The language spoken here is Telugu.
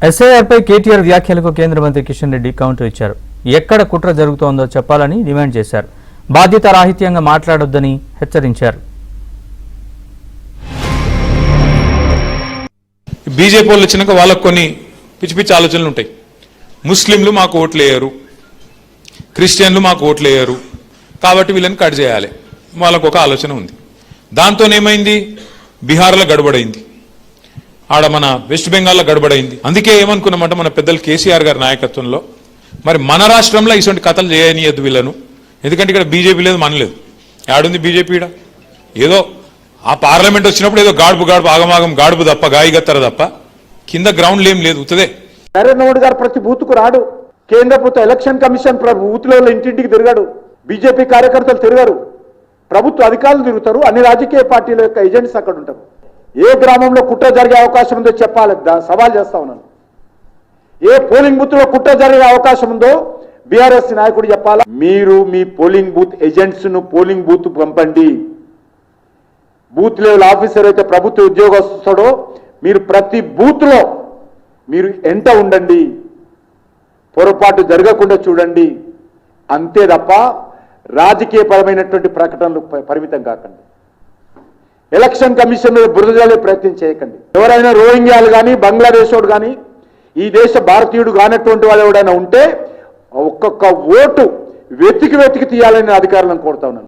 ఎస్ఐఆర్పై కేటీఆర్ వ్యాఖ్యలకు కేంద్ర మంత్రి కిషన్ రెడ్డి కౌంటర్ ఇచ్చారు. ఎక్కడ కుట్ర జరుగుతోందో చెప్పాలని డిమాండ్ చేశారు. బాధ్యతారాహిత్యంగా మాట్లాడొద్దని హెచ్చరించారు. బీజేపీ వాళ్ళు వచ్చినాక వాళ్ళకు కొన్ని పిచ్చి పిచ్చి ఆలోచనలు ఉంటాయి. ముస్లింలు మాకు ఓట్లు వేయరు, క్రిస్టియన్లు మాకు ఓట్లు వేయరు, కాబట్టి వీళ్ళని కట్ చేయాలి, వాళ్ళకు ఒక ఆలోచన ఉంది. దాంతోనేమైంది, బీహార్లో గడబడైంది, ఆడ మన వెస్ట్ బెంగాల్లో గడబడైంది. అందుకే ఏమనుకున్నామంటే మన పెద్దలు కేసీఆర్ గారి నాయకత్వంలో మరి మన రాష్ట్రంలో ఇటువంటి కథలు చేయనియద్దు వీళ్ళను. ఎందుకంటే ఇక్కడ బీజేపీ లేదు, మనలేదు. ఆడుంది బీజేపీ? ఈడ ఏదో ఆ పార్లమెంట్ వచ్చినప్పుడు ఏదో గాడుపు ఆగమాగం గాడుపు తప్ప, గాయగత్తర తప్ప కింద గ్రౌండ్ ఏం లేదు, ఉత్తదే. నరేంద్ర మోడీ గారు ప్రతి బూత్కు రాడు. కేంద్ర ప్రభుత్వ ఎలక్షన్ కమిషన్ బూత్లో ఇంటింటికి తిరగాడు. బీజేపీ కార్యకర్తలు తిరగరు, ప్రభుత్వ అధికారులు తిరుగుతారు. అన్ని రాజకీయ పార్టీల యొక్క ఏజెంట్స్ అక్కడ ఉంటారు. ఏ గ్రామంలో కుట్ర జరిగే అవకాశం ఉందో చెప్పాలి, సవాల్ చేస్తా ఉన్నాను. ఏ పోలింగ్ బూత్ లో కుట్ర జరిగే అవకాశం ఉందో బీఆర్ఎస్ నాయకుడు చెప్పాలా. మీరు మీ పోలింగ్ బూత్ ఏజెంట్స్ ను పోలింగ్ బూత్ పంపండి. బూత్ లెవెల్ ఆఫీసర్ అయితే ప్రభుత్వ ఉద్యోగస్తుడో మీరు ప్రతి బూత్ లో మీరు ఎంట ఉండండి, పొరపాటు జరగకుండా చూడండి. అంతే తప్ప రాజకీయపరమైనటువంటి ప్రకటనలు పరిమితం కాకండి. ఎలక్షన్ కమిషన్ బురద జల్లే ప్రయత్నం చేయకండి. ఎవరైనా రోహింగ్యాలు కానీ బంగ్లాదేశ్ వాడు కానీ ఈ దేశ భారతీయుడు కానటువంటి వాళ్ళు ఎవరైనా ఉంటే ఒక్కొక్క ఓటు వెతికి తీయాలని అధికారులను కోరుతా ఉన్నాను.